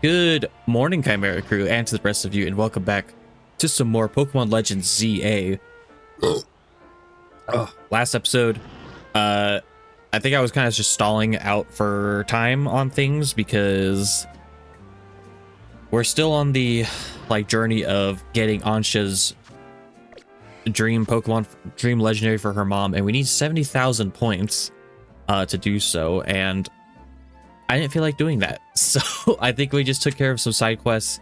Good morning, Chimera Crew, and to the rest of you, and welcome back to some more Pokémon Legends Z-A. Last episode, I think I was kind of just stalling out for time on things because we're still on the journey of getting Ansha's dream Pokemon, dream legendary for her mom, and we need 70,000 points to do so, and I didn't feel like doing that, so I think we just took care of some side quests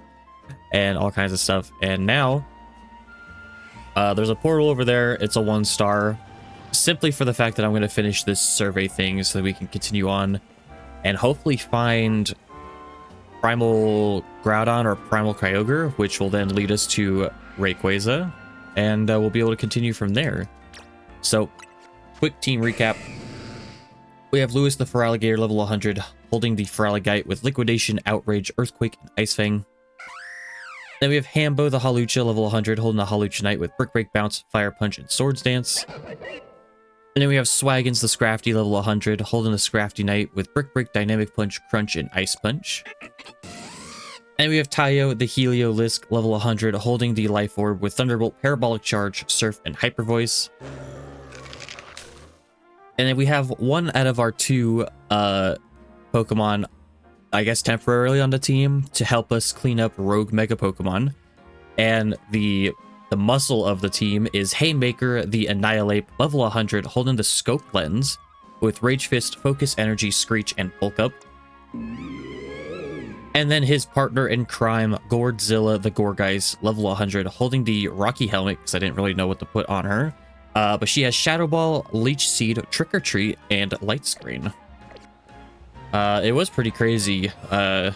and all kinds of stuff. And now there's a portal over there. It's a 1-star, simply for the fact that I'm going to finish this survey thing so that we can continue on and hopefully find Primal Groudon or Primal Kyogre, which will then lead us to Rayquaza, and we'll be able to continue from there. So, quick team recap. We have Lewis the Feraligatr, level 100, holding the Feraligatr with Liquidation, Outrage, Earthquake, and Ice Fang. Then we have Hambo the Hawlucha, level 100, holding the Hawlucha with Brick Break, Bounce, Fire Punch, and Swords Dance. And then we have Swaggins the Scrafty, level 100, holding the Scrafty Knight with Brick Break, Dynamic Punch, Crunch, and Ice Punch. And we have Tayo the Heliolisk, level 100, holding the Life Orb with Thunderbolt, Parabolic Charge, Surf, and Hyper Voice. And then we have one out of our two Pokemon, I guess, temporarily on the team to help us clean up rogue Mega Pokemon. And the muscle of the team is Haymaker the Annihilape, level 100, holding the Scope Lens with Rage Fist, Focus Energy, Screech, and Bulk Up. And then his partner in crime, Gourdzilla the Gourgeist, level 100, holding the Rocky Helmet, because I didn't really know what to put on her. But she has Shadow Ball, Leech Seed, Trick or Treat, and Light Screen. It was pretty crazy. I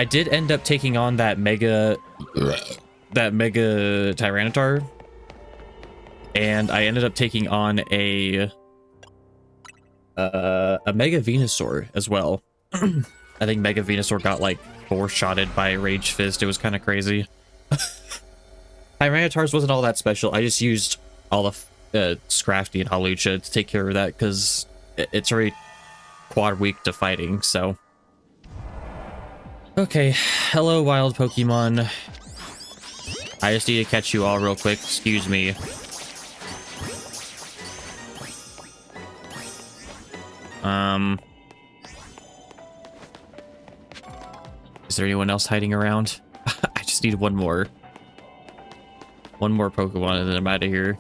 did end up taking on that Mega Tyranitar, and I ended up taking on a Mega Venusaur as well. I think Mega Venusaur got like 4-shotted by Rage Fist. It was kind of crazy. Tyranitars wasn't all that special. I just used all of Scrafty and Hawlucha to take care of that because it's already quad weak to fighting. So okay, hello wild Pokemon. I just need to catch you all real quick. Excuse me. Is there anyone else hiding around? I just need one more Pokemon and then I'm out of here.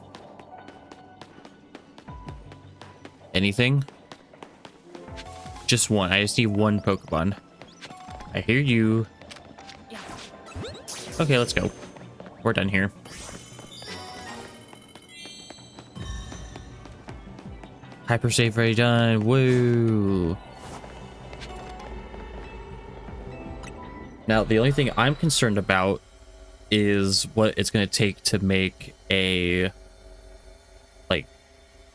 Anything? Just one. I just need one Pokemon. I hear you. Okay, let's go. We're done here. Hyper save ready done. Woo. Now, the only thing I'm concerned about is what it's going to take to make a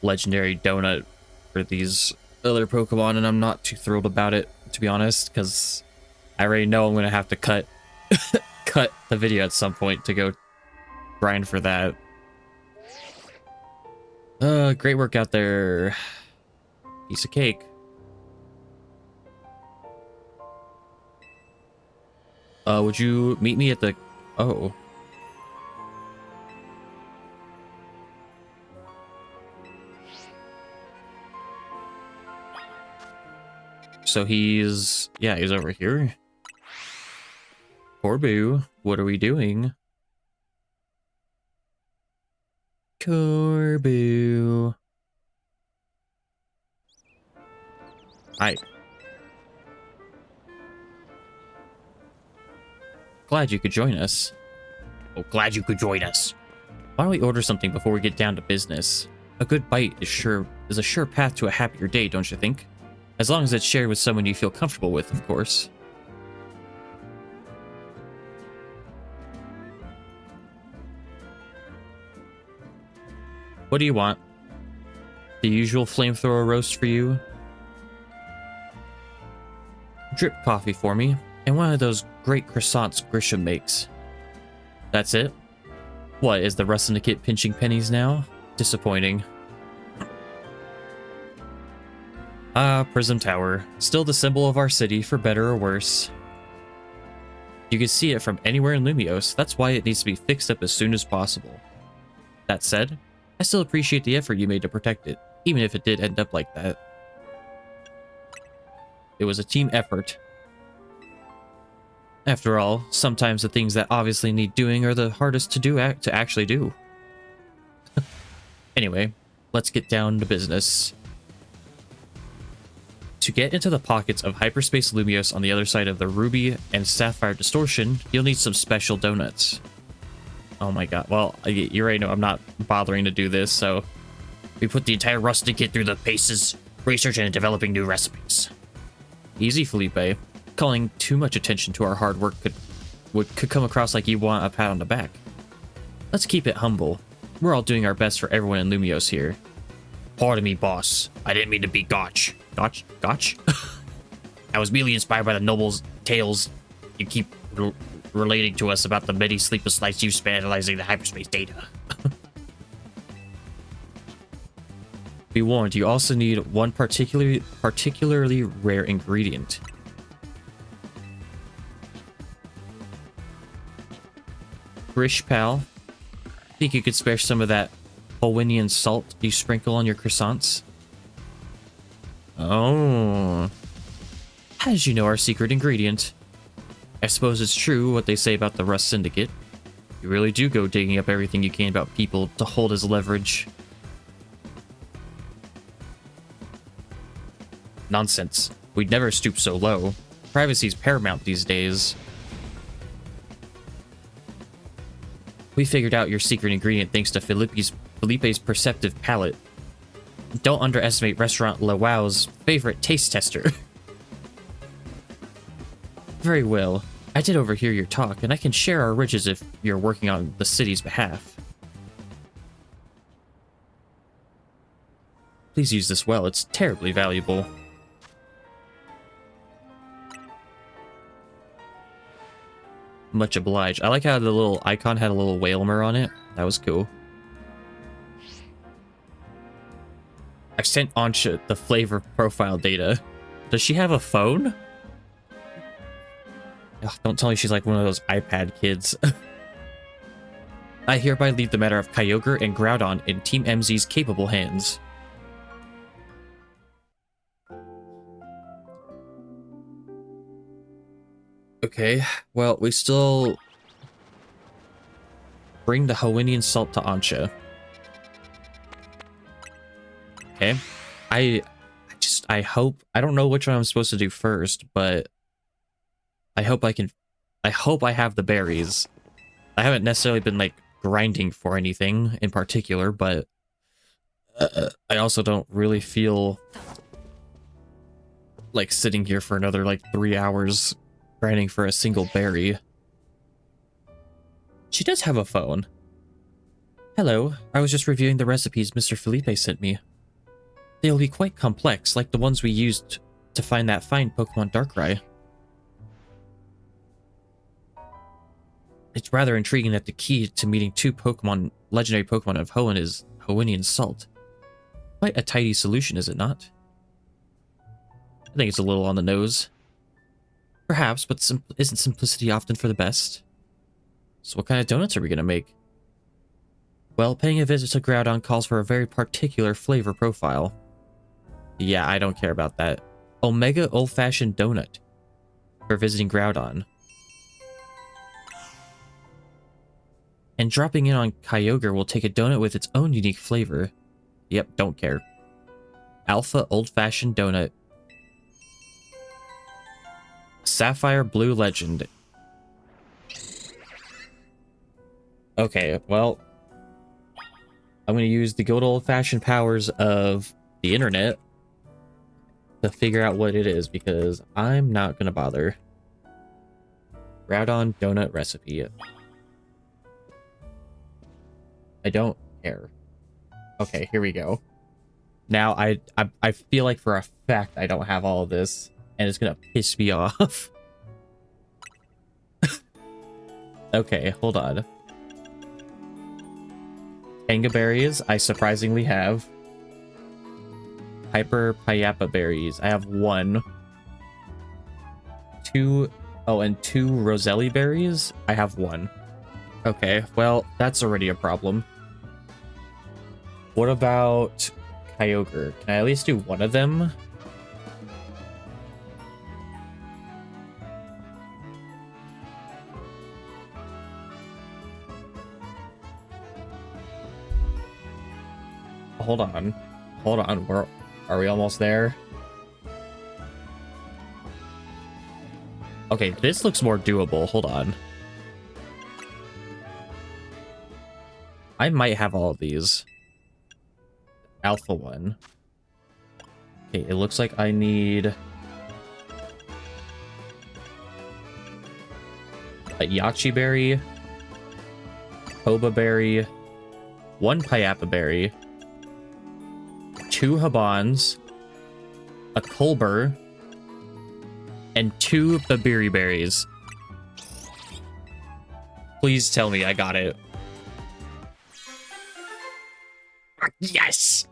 legendary donut for these other Pokemon, and I'm not too thrilled about it, to be honest, because I already know I'm going to have to cut the video at some point to go grind for that. Great work out there. Piece of cake. Would you meet me at the... Oh. So he's... Yeah, he's over here. Corbu, what are we doing? Corbu. Hi. Glad you could join us. Oh, glad you could join us. Why don't we order something before we get down to business? A good bite is a sure path to a happier day, don't you think? As long as it's shared with someone you feel comfortable with, of course. What do you want? The usual flamethrower roast for you? Drip coffee for me, and one of those great croissants Grisham makes. That's it? What, is the Rusticate pinching pennies now? Disappointing. Ah, Prism Tower. Still the symbol of our city, for better or worse. You can see it from anywhere in Lumiose. That's why it needs to be fixed up as soon as possible. That said, I still appreciate the effort you made to protect it, even if it did end up like that. It was a team effort. After all, sometimes the things that obviously need doing are the hardest to actually do. Anyway, let's get down to business. To get into the pockets of Hyperspace Lumiose on the other side of the Ruby and Sapphire Distortion, you'll need some special donuts. Oh my god, well, you already know I'm not bothering to do this, so... We put the entire rustic kit through the paces, researching and developing new recipes. Easy, Felipe. Calling too much attention to our hard work could come across like you want a pat on the back. Let's keep it humble. We're all doing our best for everyone in Lumiose here. Pardon me, boss. I didn't mean to be gotch. Gotch? I was merely inspired by the noble's tales you keep relating to us about the many sleepless nights you've spent analyzing the hyperspace data. Be warned, you also need one particularly rare ingredient. Grish, pal. Think you could spare some of that Hawaiian salt you sprinkle on your croissants? Oh. How did you know our secret ingredient? I suppose it's true what they say about the Rust Syndicate. You really do go digging up everything you can about people to hold as leverage. Nonsense. We'd never stoop so low. Privacy's paramount these days. We figured out your secret ingredient thanks to Felipe's perceptive palate. Don't underestimate Restaurant La Wow's favorite taste tester. Very well. I did overhear your talk, and I can share our riches if you're working on the city's behalf. Please use this well. It's terribly valuable. Much obliged. I like how the little icon had a little Whalmer on it. That was cool. I sent Ansha the flavor profile data. Does she have a phone? Ugh, don't tell me she's like one of those iPad kids. I hereby leave the matter of Kyogre and Groudon in Team MZ's capable hands. Okay, well, we still bring the Hawaiian salt to Ansha. Okay. I hope, I don't know which one I'm supposed to do first, but I hope I have the berries. I haven't necessarily been like grinding for anything in particular, but I also don't really feel like sitting here for another like 3 hours grinding for a single berry. She does have a phone. Hello, I was just reviewing the recipes Mr. Felipe sent me. They'll be quite complex, like the ones we used to find that fine Pokemon Darkrai. It's rather intriguing that the key to meeting two legendary Pokemon of Hoenn is Hawaiian salt. Quite a tidy solution, is it not? I think it's a little on the nose. Perhaps, but isn't simplicity often for the best? So what kind of donuts are we going to make? Well, paying a visit to Groudon calls for a very particular flavor profile. Yeah, I don't care about that. Omega Old-Fashioned Donut for visiting Groudon. And dropping in on Kyogre will take a donut with its own unique flavor. Yep, don't care. Alpha Old-Fashioned Donut. Sapphire Blue Legend. Okay, well, I'm going to use the good old-fashioned powers of the internet to figure out what it is, because I'm not going to bother. Groudon donut recipe. I don't care. Okay, here we go. Now, I feel like for a fact I don't have all of this, and it's going to piss me off. Okay, hold on. Tanga berries, I surprisingly have. Hyper Payapa berries, I have 1. 2 Oh, and 2 Roselli berries? I have 1. Okay, well, that's already a problem. What about Kyogre? Can I at least do one of them? Hold on. Hold on. Are we almost there? Okay, this looks more doable. Hold on. I might have all of these. Alpha one. Okay, it looks like I need a Yachi berry, Boba berry, 1 Payappa berry, 2 Habans, a Colbur, and 2 Babiri berries. Please tell me I got it. Yes!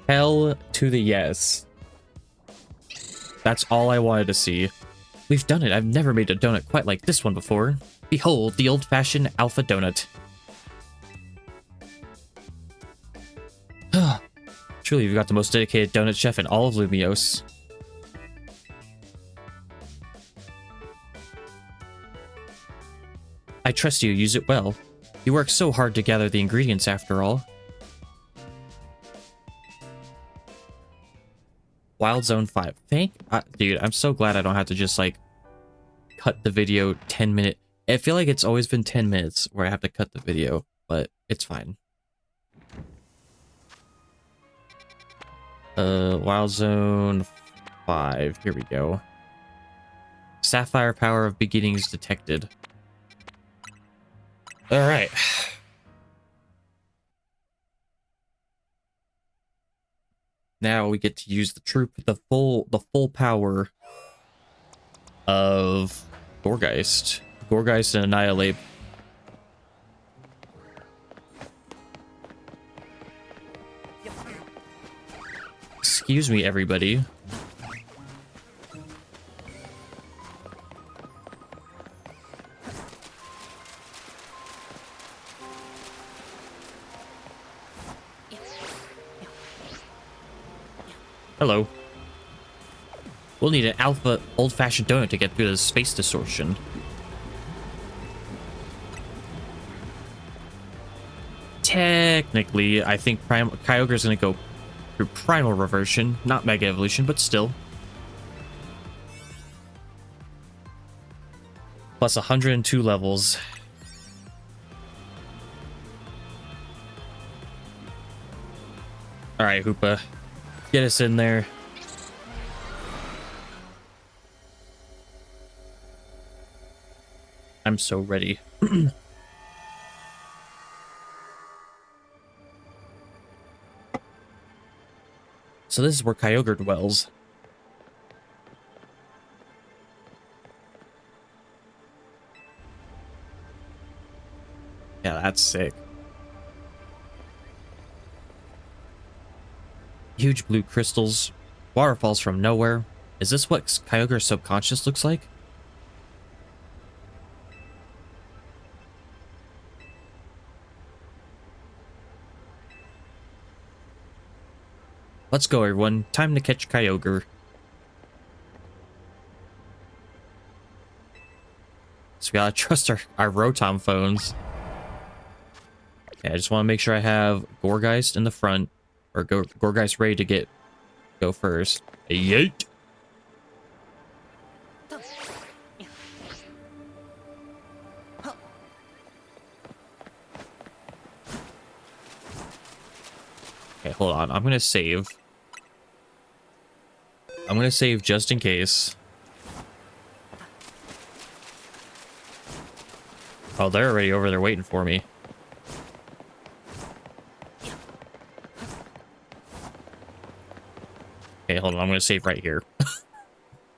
Hell to the yes. That's all I wanted to see. We've done it. I've never made a donut quite like this one before. Behold, the old-fashioned alpha donut. Truly, you've got the most dedicated donut chef in all of Lumiose. I trust you use it well. You work so hard to gather the ingredients after all. Wild Zone 5. Dude, I'm so glad I don't have to just, like, cut the video 10 minutes. I feel like it's always been 10 minutes where I have to cut the video, but it's fine. Wild Zone 5. Here we go. Sapphire power of beginnings detected. All right. Now we get to use the full power of Gourgeist and Annihilape. Excuse me, everybody. Hello. We'll need an alpha old-fashioned donut to get through the space distortion. Technically, I think Kyogre's gonna go through Primal reversion, not Mega Evolution, but still. Plus 102 levels. Alright, Hoopa. Get us in there. I'm so ready. So this is where Kyogre dwells. Yeah, that's sick. Huge blue crystals, waterfalls from nowhere. Is this what Kyogre's subconscious looks like? Let's go, everyone. Time to catch Kyogre. So we gotta trust our Rotom phones. Okay, I just want to make sure I have Gourgeist in the front. Or Gourgeist ready to go first. Yeet! Okay, hold on. I'm gonna save. I'm gonna save just in case. Oh, they're already over there waiting for me. Okay, hold on. I'm gonna save right here.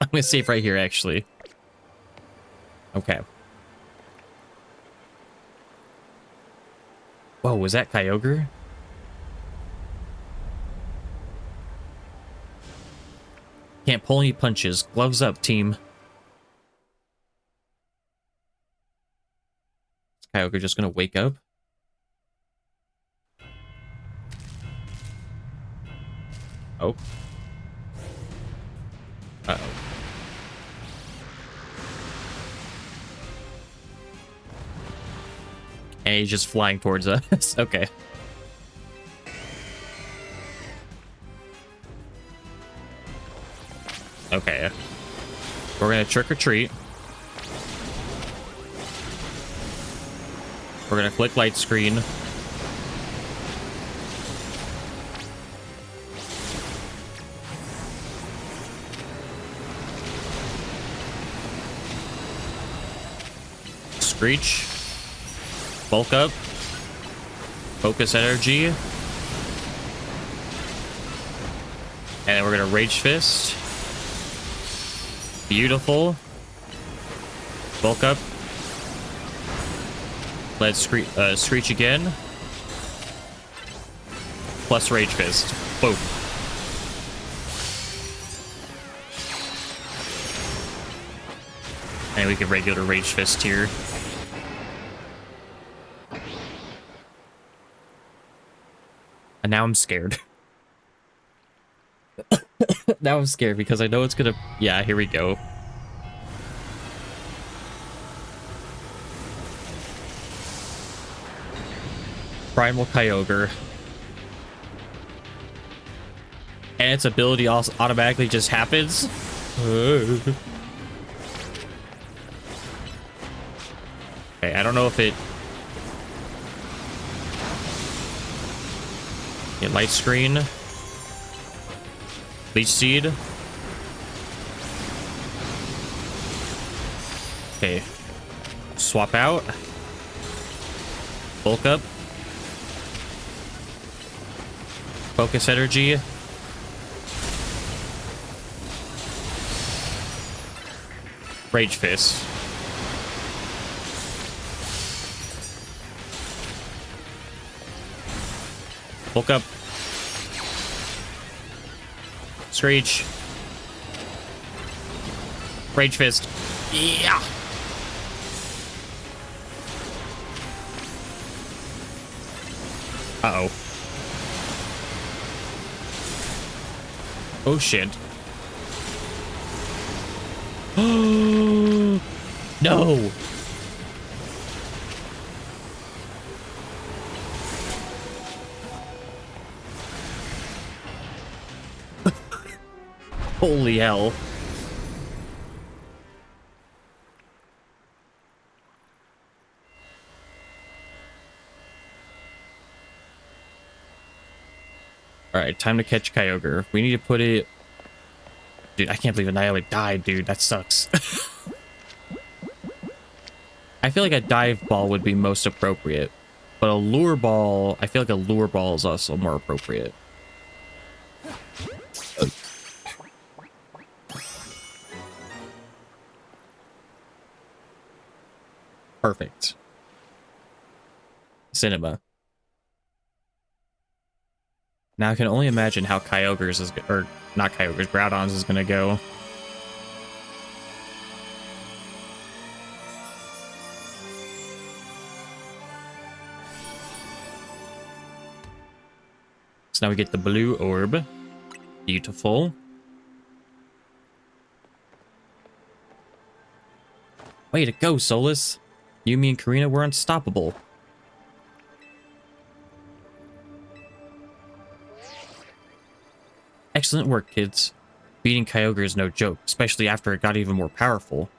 I'm gonna save right here, actually. Okay. Whoa, was that Kyogre? pull any punches. Gloves up, team. Is Kyogre just gonna wake up? Oh. Uh-oh. And he's just flying towards us. Okay. Okay. We're gonna trick or treat. We're gonna click light screen. Screech. Bulk up. Focus energy. And then we're gonna Rage Fist. Beautiful. Bulk up. Let's Screech again. Plus Rage Fist. Boom. And we can regular Rage Fist here. And now I'm scared. Now I'm scared because I know it's gonna... Yeah, here we go. Primal Kyogre. And its ability also automatically just happens. Okay, I don't know if it... Okay, light screen. Leech Seed. Okay. Swap out. Bulk up. Focus energy. Rage Fist. Bulk up. Screech. Rage Fist. Yeah. Uh-oh. Oh, shit. No. Holy hell. Alright, time to catch Kyogre. We need to put it... Dude, I can't believe Annihilape died, dude. That sucks. I feel like a dive ball would be most appropriate. But a lure ball... I feel like a lure ball is also more appropriate. Perfect. Cinema. Now I can only imagine how Kyogre's is, or not Kyogre's, Groudon's is gonna go. So now we get the blue orb. Beautiful. Way to go, Solus. You, me, and Karina were unstoppable. Excellent work, kids. Beating Kyogre is no joke, especially after it got even more powerful.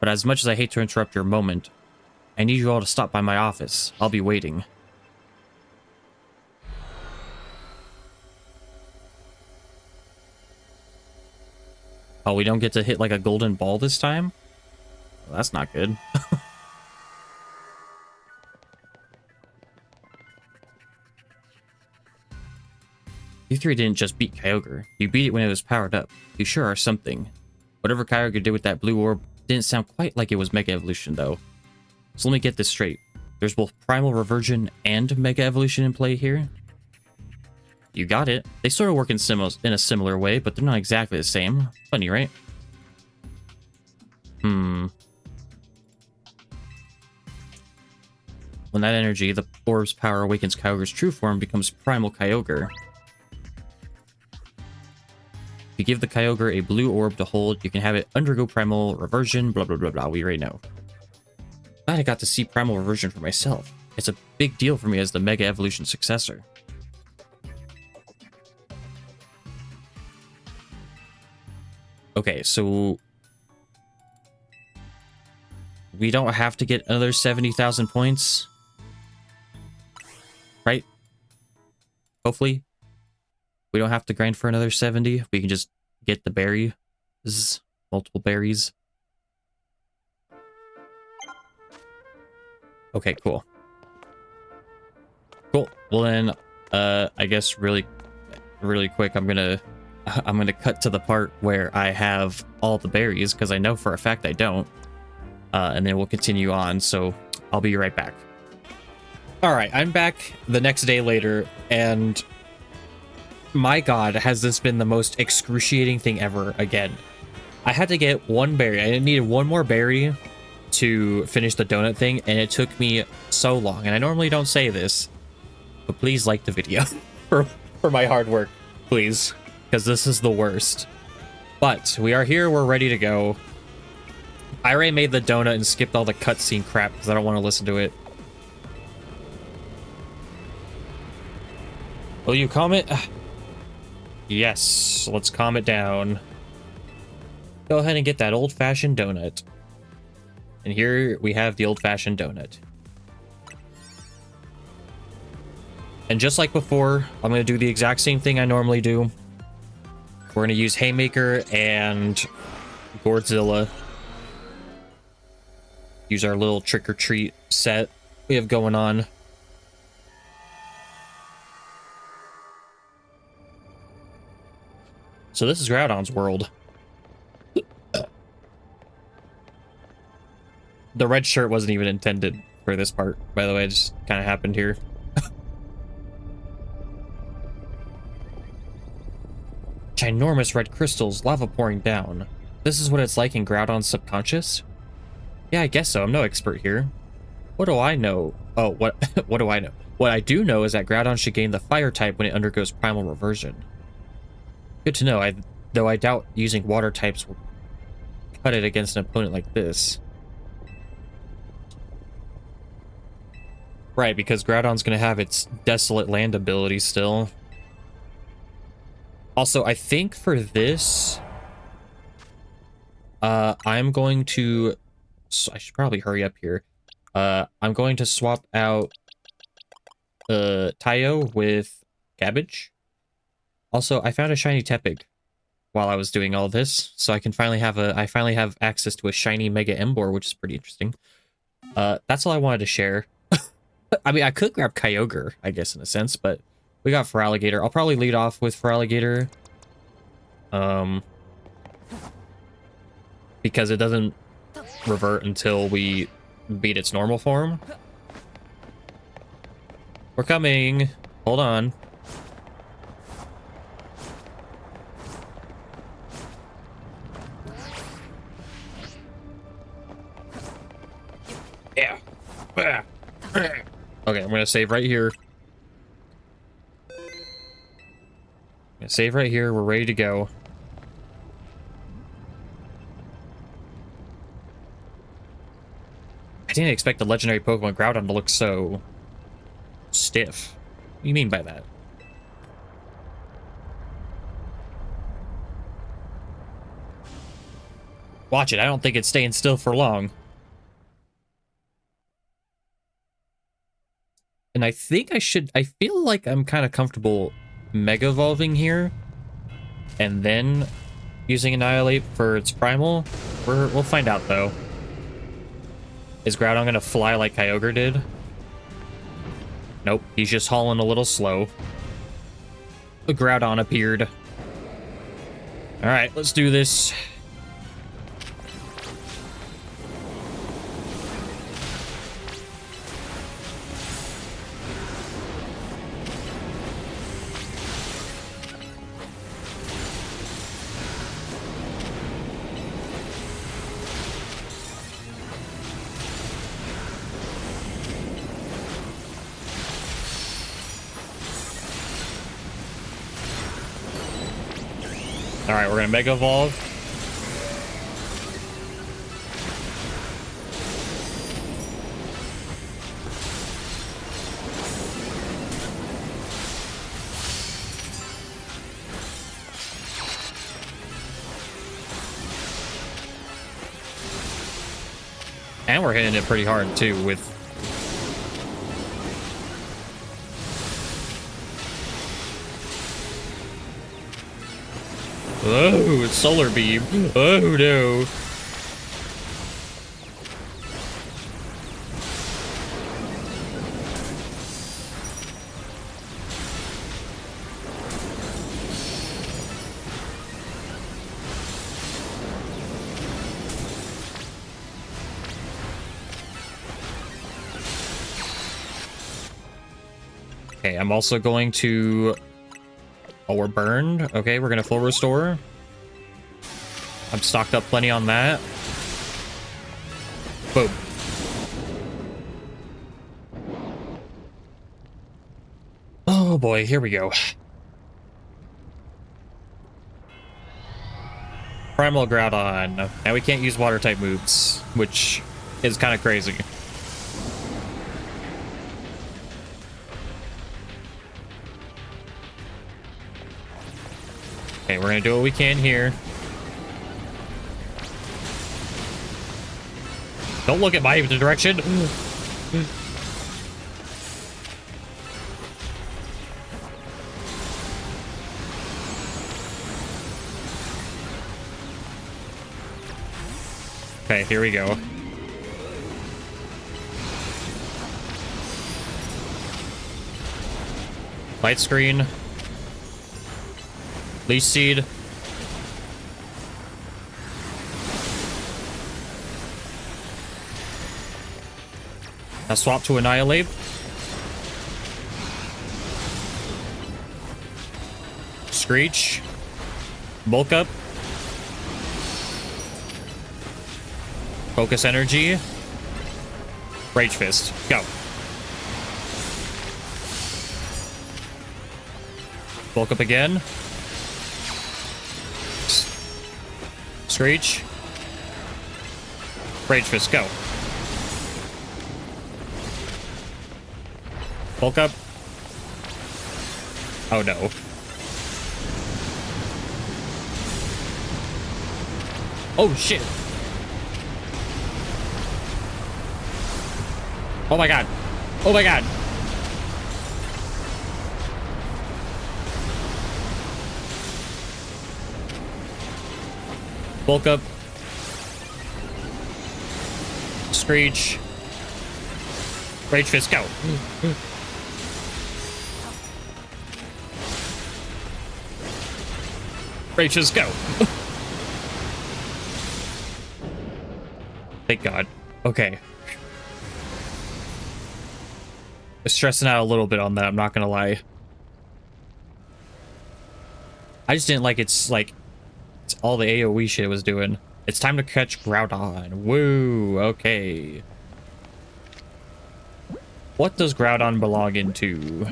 But as much as I hate to interrupt your moment, I need you all to stop by my office. I'll be waiting. Oh, we don't get to hit like a golden ball this time? Well, that's not good. You three didn't just beat Kyogre. You beat it when it was powered up. You sure are something. Whatever Kyogre did with that blue orb didn't sound quite like it was Mega Evolution, though. So let me get this straight. There's both Primal Reversion and Mega Evolution in play here? You got it. They sort of work in a similar way, but they're not exactly the same. Funny, right? When that energy, the orb's power awakens Kyogre's true form, becomes Primal Kyogre. If you give the Kyogre a blue orb to hold, you can have it undergo Primal Reversion, blah, blah, blah, blah. We already know. Glad I got to see Primal Reversion for myself. It's a big deal for me as the Mega Evolution successor. Okay, so we don't have to get another 70,000 points, right? Hopefully. We don't have to grind for another 70. We can just get the berries, multiple berries. Okay, cool. Cool. Well then, I guess really quick, I'm gonna cut to the part where I have all the berries, because I know for a fact I don't. And then we'll continue on, so I'll be right back. Alright, I'm back the next day later, and my god, has this been the most excruciating thing ever again. I had to get one berry. I needed one more berry to finish the donut thing, and it took me so long. And I normally don't say this, but please like the video for my hard work, please, because this is the worst. But we are here, we're ready to go. I already made the donut and skipped all the cutscene crap because I don't want to listen to it. Will you calm it? Yes, let's calm it down. Go ahead and get that old-fashioned donut. And here we have the old-fashioned donut. And just like before, I'm going to do the exact same thing I normally do. We're going to use Haymaker and Gourdzilla. Use our little trick-or-treat set we have going on. So this is Groudon's world. The red shirt wasn't even intended for this part, by the way. It just kind of happened here. Ginormous red crystals, lava pouring down. This is what it's like in Groudon's subconscious? Yeah, I guess so. I'm no expert here. What do I know? Oh, what do I know? What I do know is that Groudon should gain the fire type when it undergoes Primal Reversion. Good to know, though I doubt using water types will cut it against an opponent like this. Right, because Groudon's going to have its Desolate Land ability still. Also, I think for this, I'm going to... So I should probably hurry up here. I'm going to swap out Tayo with Cabbage. Also, I found a shiny Tepig while I was doing all this, so I can finally have access to a shiny Mega Emboar, which is pretty interesting. That's all I wanted to share. I mean, I could grab Kyogre, I guess, in a sense, but we got Feraligatr. I'll probably lead off with Feraligatr. Because it doesn't revert until we beat its normal form. We're coming. Hold on. Yeah. Okay, I'm gonna save right here. Save right here. We're ready to go. I didn't expect the legendary Pokemon Groudon to look so stiff. What do you mean by that? Watch it. I don't think it's staying still for long. And I think I feel like I'm kind of comfortable Mega Evolving here. And then using Annihilape for its Primal. We'll find out, though. Is Groudon gonna fly like Kyogre did? Nope, he's just hauling a little slow. The Groudon appeared. Alright, let's do this. All right, we're gonna Mega Evolve. And we're hitting it pretty hard too with... Oh, it's Solar Beam. Oh no. Okay, I'm also going to... Oh, we're burned. Okay, we're gonna full restore. I'm stocked up plenty on that. Boom. Oh boy, here we go. Primal Groudon. Now we can't use water type moves, which is kind of crazy. Okay, we're gonna do what we can here. Don't look at my direction. Okay, here we go. Light screen. Leech Seed. Now swap to Annihilape. Screech. Bulk up. Focus Energy. Rage Fist. Go. Bulk up again. Screech. Rage Fist, go. Bulk up. Oh no. Oh shit. Oh my god. Oh my god. Bulk up. Screech. Rage Fist, go. Rage Fist, go. Thank God. Okay. I'm stressing out a little bit on that, I'm not gonna lie. I just didn't like it's all the AoE shit it was doing. It's time to catch Groudon. Woo, okay. What does Groudon belong into?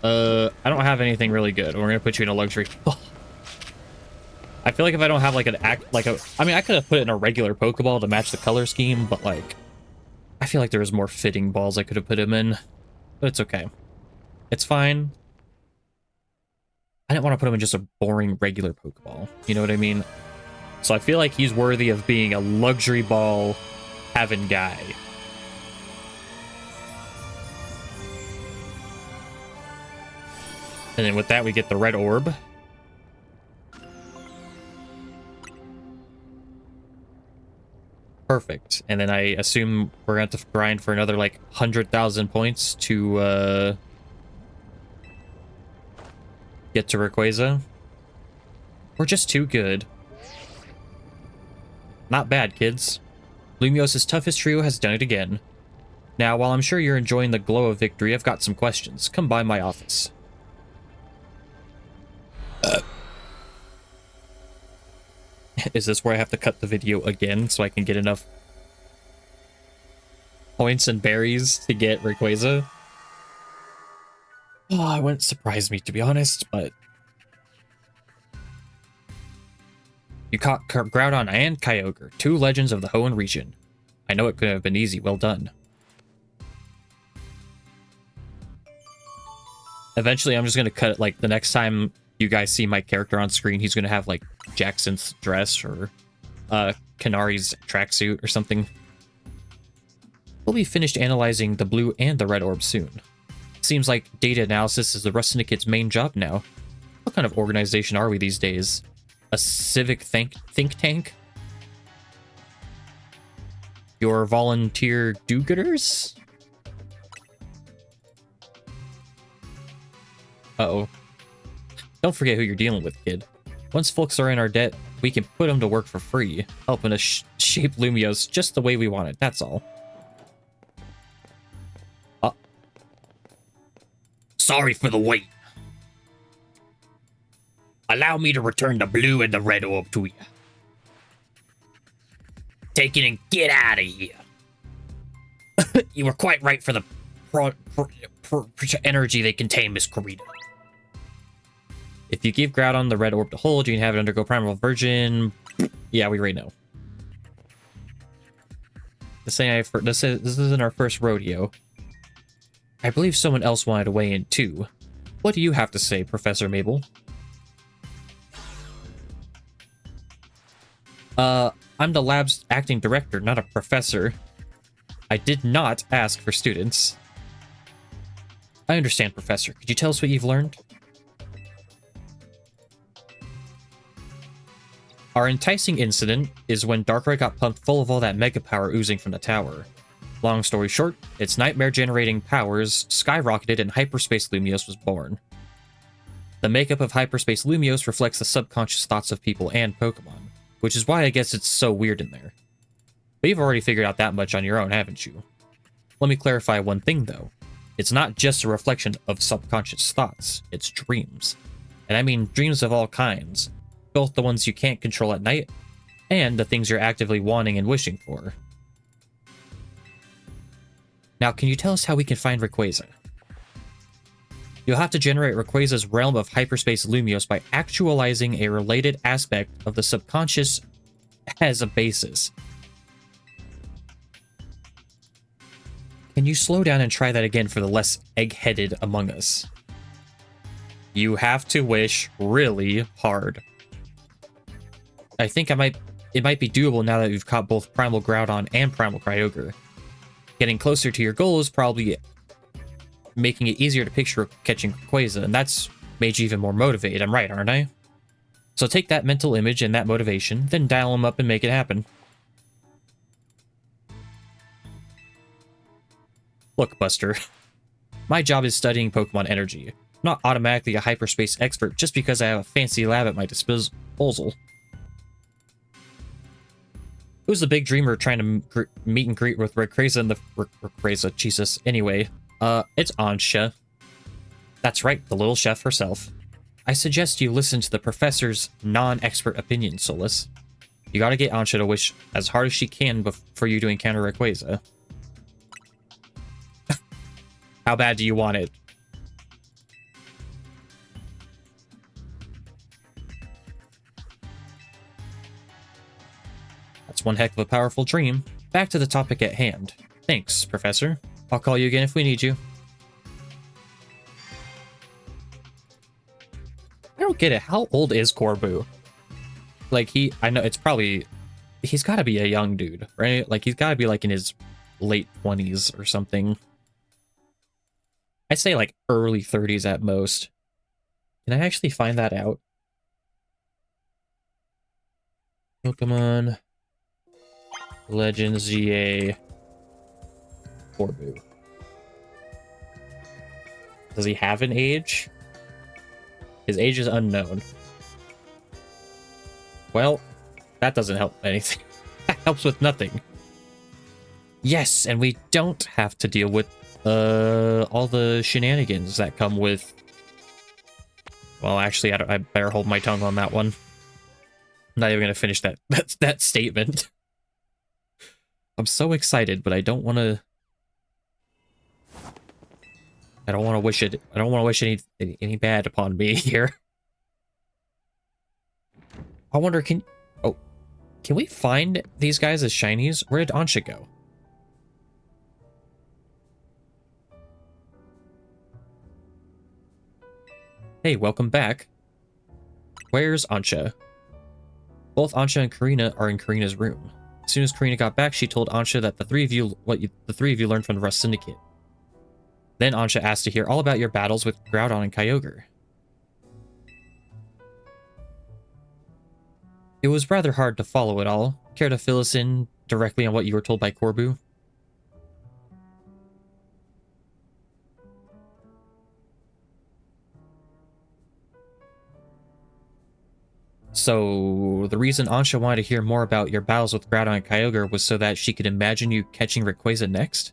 I don't have anything really good. We're gonna put you in a luxury. I feel like if I don't have like an I mean, I could have put it in a regular Pokeball to match the color scheme, but like, I feel like there was more fitting balls I could have put him in, but it's okay. It's fine. I didn't want to put him in just a boring regular Pokeball. You know what I mean? So I feel like he's worthy of being a luxury ball having guy. And then with that, we get the red orb. Perfect. And then I assume we're going to have to grind for another like 100,000 points to get to Rayquaza. We're just too good. Not bad, kids. Lumios's toughest trio has done it again. Now, while I'm sure you're enjoying the glow of victory, I've got some questions. Come by my office. Is this where I have to cut the video again so I can get enough points and berries to get Rayquaza? Oh, it wouldn't surprise me, to be honest, but... You caught Groudon and Kyogre, two legends of the Hoenn region. I know it could have been easy, well done. Eventually, I'm just going to cut it, like, the next time you guys see my character on screen, he's going to have, like, Jackson's dress or Kanari's tracksuit or something. We'll be finished analyzing the blue and the red orb soon. Seems like data analysis is the Rust Syndicate's main job now. What kind of organization are we these days? A civic think tank? Your volunteer do-gooders? Uh-oh. Don't forget who you're dealing with, kid. Once folks are in our debt, we can put them to work for free, helping us shape Lumiose just the way we want it, that's all. Sorry for the wait. Allow me to return the blue and the red orb to you. Take it and get out of here. You were quite right for the energy they contain, Miss Corita. If you give Groudon the red orb to hold, you can have it undergo Primal version. Yeah, we already know. This isn't our first rodeo. I believe someone else wanted to weigh in too. What do you have to say, Professor Mabel? I'm the lab's acting director, not a professor. I did not ask for students. I understand, Professor. Could you tell us what you've learned? Our enticing incident is when Darkrai got pumped full of all that mega power oozing from the tower. Long story short, its nightmare-generating powers skyrocketed and Hyperspace Lumiose was born. The makeup of Hyperspace Lumiose reflects the subconscious thoughts of people and Pokemon, which is why I guess it's so weird in there. But you've already figured out that much on your own, haven't you? Let me clarify one thing, though. It's not just a reflection of subconscious thoughts, it's dreams. And I mean dreams of all kinds, both the ones you can't control at night, and the things you're actively wanting and wishing for. Now, can you tell us how we can find Rayquaza? You'll have to generate Rayquaza's realm of Hyperspace Lumiose by actualizing a related aspect of the subconscious as a basis. Can you slow down and try that again for the less egg-headed among us? You have to wish really hard. I think it might be doable now that we've caught both Primal Groudon and Primal Kyogre. Getting closer to your goal is probably making it easier to picture catching Rayquaza, and that's made you even more motivated. I'm right, aren't I? So take that mental image and that motivation, then dial them up and make it happen. Look, Buster. My job is studying Pokemon energy. I'm not automatically a hyperspace expert just because I have a fancy lab at my disposal. Who's the big dreamer trying to meet and greet with Rayquaza and the... Rayquaza, Jesus. Anyway, it's Ansha. That's right, the little chef herself. I suggest you listen to the professor's non-expert opinion, Solus. You gotta get Ansha to wish as hard as she can for you to encounter Rayquaza. How bad do you want it? That's one heck of a powerful dream. Back to the topic at hand. Thanks, Professor. I'll call you again if we need you. I don't get it. How old is Corbu? Like, I know it's probably... He's gotta be a young dude, right? Like, he's gotta be, like, in his late 20s or something. I'd say, like, early 30s at most. Can I actually find that out? Pokemon Legends Z-A Corbu. Does he have an age? His age is unknown. Well, that doesn't help anything. That helps with nothing. Yes, and we don't have to deal with all the shenanigans that come with... Well, actually, I better hold my tongue on that one. I'm not even going to finish that statement. I'm so excited, but I don't want to... I don't want to wish it. I don't want to wish any bad upon me here. I wonder, can we find these guys as shinies? Where did Ansha go? Hey, welcome back. Where's Ansha? Both Ansha and Karina are in Karina's room. As soon as Karina got back, she told Ansha that the three of you learned from the Rust Syndicate. Then Ansha asked to hear all about your battles with Groudon and Kyogre. It was rather hard to follow it all. Care to fill us in directly on what you were told by Corbu? So, the reason Ansha wanted to hear more about your battles with Groudon and Kyogre was so that she could imagine you catching Rayquaza next?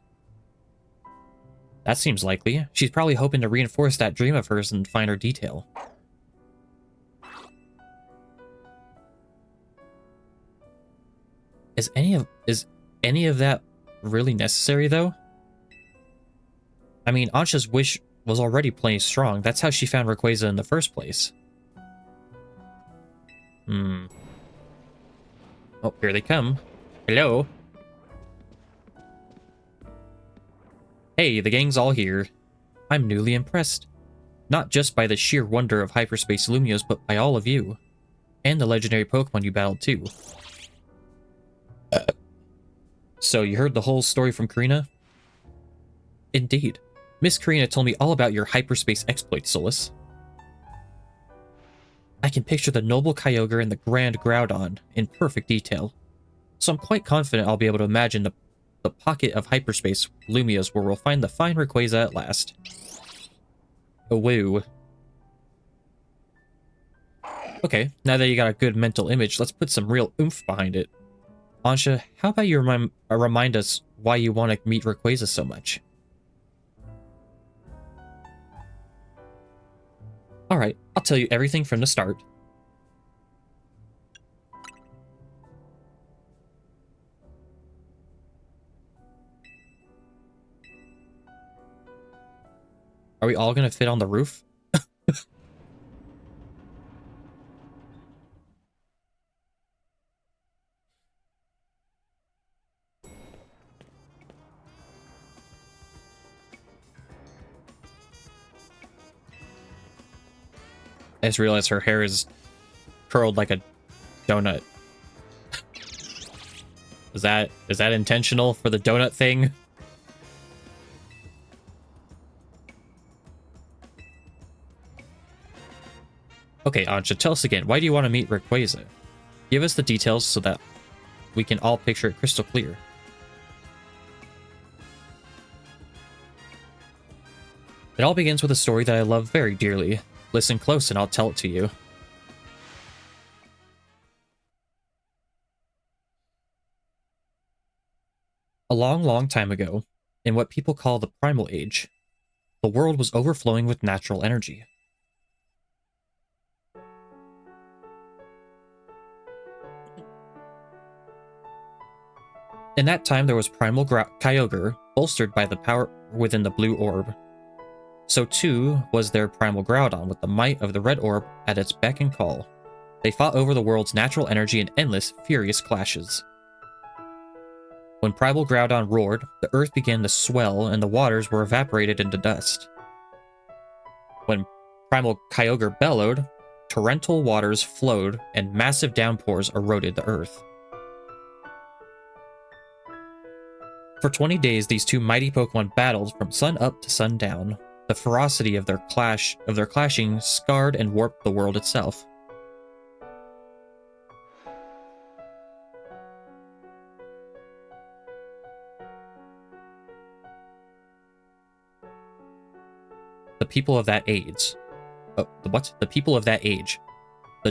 That seems likely. She's probably hoping to reinforce that dream of hers in finer detail. Is any of that really necessary, though? I mean, Ansha's wish was already plenty strong. That's how she found Rayquaza in the first place. Oh, here they come. Hello. Hey, the gang's all here. I'm newly impressed. Not just by the sheer wonder of hyperspace Lumios, but by all of you. And the legendary Pokemon you battled, too. So, you heard the whole story from Karina? Indeed. Miss Karina told me all about your hyperspace exploits, Solus. I can picture the noble Kyogre and the grand Groudon in perfect detail. So I'm quite confident I'll be able to imagine the pocket of hyperspace Lumios where we'll find the fine Rayquaza at last. Oh, woo. Okay, now that you got a good mental image, let's put some real oomph behind it. Ansha, how about you remind us why you want to meet Rayquaza so much? Alright, I'll tell you everything from the start. Are we all gonna fit on the roof? I just realized her hair is curled like a donut. Is that intentional for the donut thing? Okay, Ansha, tell us again. Why do you want to meet Rayquaza? Give us the details so that we can all picture it crystal clear. It all begins with a story that I love very dearly. Listen close and I'll tell it to you. A long, long time ago, in what people call the Primal Age, the world was overflowing with natural energy. In that time, there was Primal Kyogre, bolstered by the power within the blue orb. So too was there Primal Groudon, with the might of the red orb at its beck and call. They fought over the world's natural energy in endless, furious clashes. When Primal Groudon roared, the earth began to swell and the waters were evaporated into dust. When Primal Kyogre bellowed, torrential waters flowed and massive downpours eroded the earth. For 20 days, these two mighty Pokemon battled from sun up to sun down. The ferocity of their clashing scarred and warped the world itself. The people of that age. The people of that age. The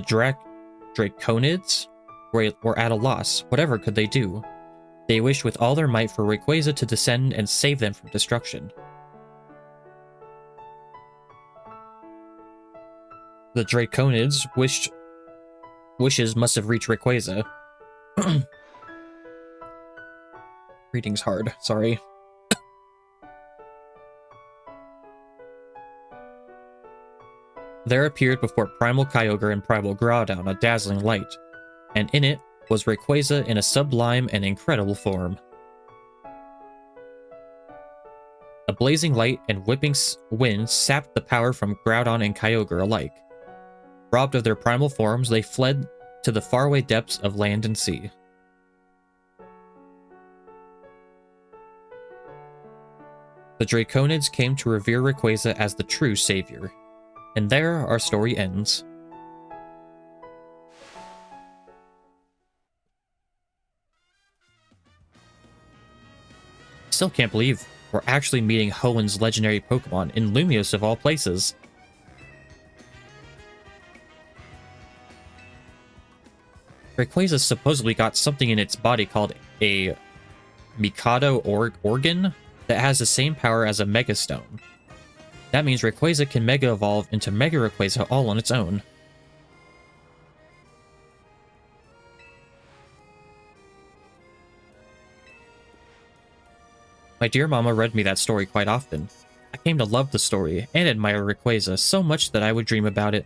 Draconids were at a loss. Whatever could they do? They wished with all their might for Rayquaza to descend and save them from destruction. The Draconids' wishes must have reached Rayquaza. Reading's hard, sorry. There appeared before Primal Kyogre and Primal Groudon a dazzling light, and in it was Rayquaza in a sublime and incredible form. A blazing light and whipping wind sapped the power from Groudon and Kyogre alike. Robbed of their primal forms, they fled to the faraway depths of land and sea. The Draconids came to revere Rayquaza as the true savior. And there our story ends. Still can't believe we're actually meeting Hoenn's legendary Pokemon in Lumiose of all places. Rayquaza supposedly got something in its body called a Mikado organ that has the same power as a Mega Stone. That means Rayquaza can Mega Evolve into Mega Rayquaza all on its own. My dear mama read me that story quite often. I came to love the story and admire Rayquaza so much that I would dream about it.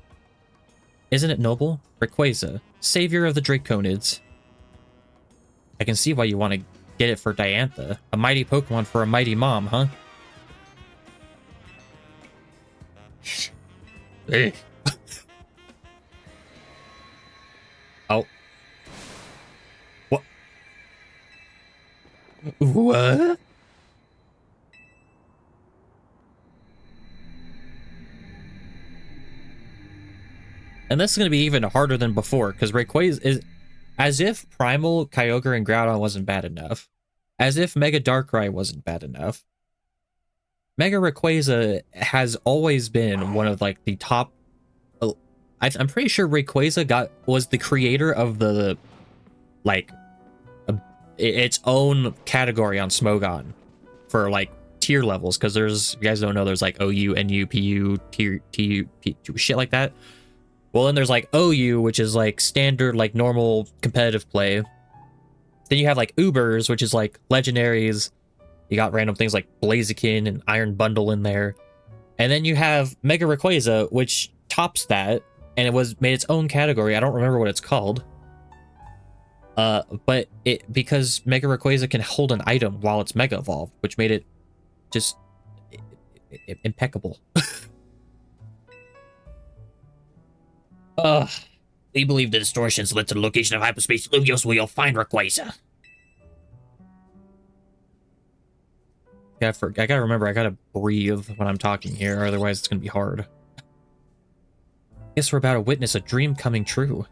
Isn't it noble? Rayquaza, savior of the Draconids. I can see why you want to get it for Diantha. A mighty Pokemon for a mighty mom, huh? Hey. Oh. What? What? And this is going to be even harder than before, because Rayquaza is... As if Primal, Kyogre, and Groudon wasn't bad enough. As if Mega Darkrai wasn't bad enough. Mega Rayquaza has always been one of, like, the top... I'm pretty sure Rayquaza was the creator of the, like, its own category on Smogon for, like, tier levels, because there's... You guys don't know, there's, like, OU, NU, PU, tier, TU, shit like that. Well, then there's, like, OU, which is, like, standard, like, normal competitive play. Then you have, like, Ubers, which is, like, legendaries. You got random things like Blaziken and Iron Bundle in there. And then you have Mega Rayquaza, which tops that, and it was made its own category. I don't remember what it's called. But because Mega Rayquaza can hold an item while it's Mega Evolved, which made it just impeccable. We believe the distortions led to the location of hyperspace Lumiose where you'll find Rayquaza. I gotta remember, I gotta breathe when I'm talking here, otherwise it's gonna be hard. Guess we're about to witness a dream coming true.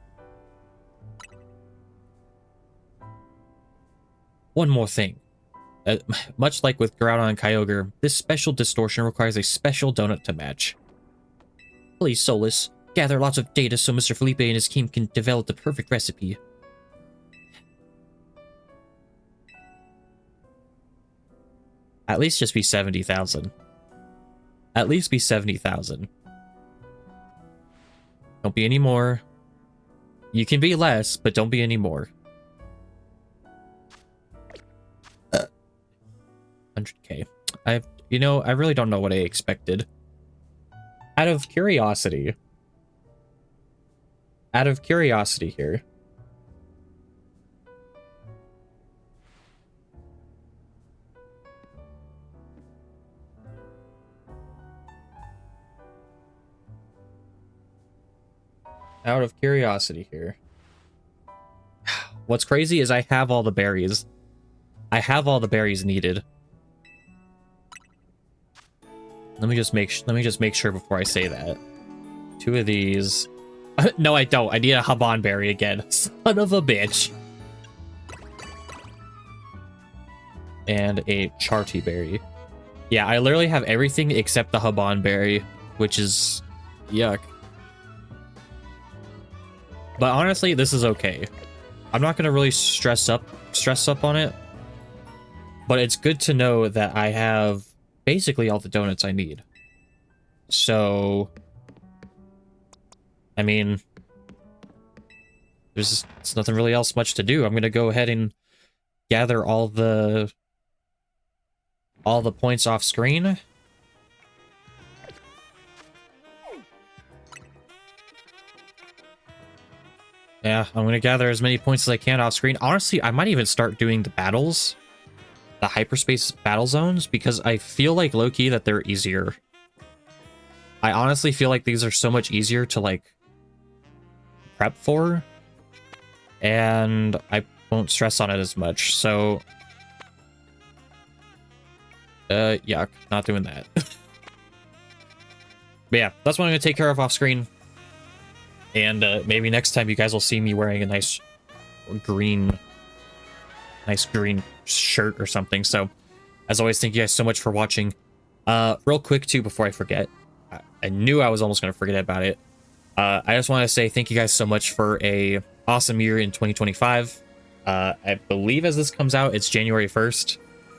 One more thing. Much like with Groudon and Kyogre, this special distortion requires a special donut to match. Please, Solus, gather lots of data so Mr. Felipe and his team can develop the perfect recipe. At least just be 70,000. At least be 70,000. Don't be any more. You can be less, but don't be any more. 100k. I really don't know what I expected. Out of curiosity here. What's crazy is I have all the berries. I have all the berries needed. Let me just make sure before I say that. 2 of these. No, I don't. I need a Haban berry again. Son of a bitch. And a Charty berry. Yeah, I literally have everything except the Haban berry, which is yuck. But honestly, this is okay. I'm not gonna really stress up on it. But it's good to know that I have basically all the donuts I need. So, I mean, there's nothing really else much to do. I'm gonna go ahead and gather all the points off screen. Yeah, I'm gonna gather as many points as I can off screen. Honestly, I might even start doing the battles, the hyperspace battle zones, because I feel like low-key that they're easier. I honestly feel like these are so much easier to like prep for, and I won't stress on it as much. So yeah, not doing that. But yeah, that's what I'm gonna take care of off screen. And maybe next time you guys will see me wearing a nice green shirt or something. So as always, thank you guys so much for watching. Real quick too, before I forget, I knew I was almost gonna forget about it. I just want to say thank you guys so much for a awesome year in 2025. I believe as this comes out, it's January 1st.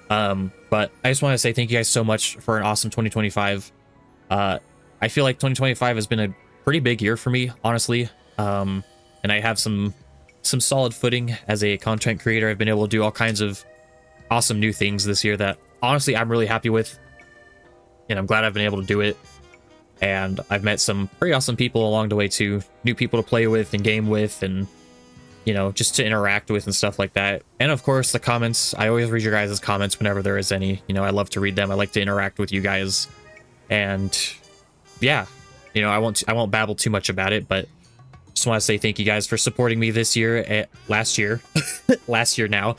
But I just want to say thank you guys so much for an awesome 2025. I feel like 2025 has been a pretty big year for me, honestly. And I have some solid footing as a content creator. I've been able to do all kinds of awesome new things this year that honestly I'm really happy with. And I'm glad I've been able to do it. And I've met some pretty awesome people along the way too. New people to play with and game with and, you know, just to interact with and stuff like that. And of course, the comments. I always read your guys' comments whenever there is any. You know, I love to read them. I like to interact with you guys. And yeah, you know, I won't babble too much about it, but just want to say thank you guys for supporting me this year, last year now.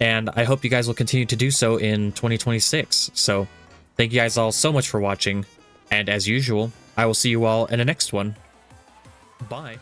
And I hope you guys will continue to do so in 2026. So thank you guys all so much for watching. And as usual, I will see you all in the next one. Bye.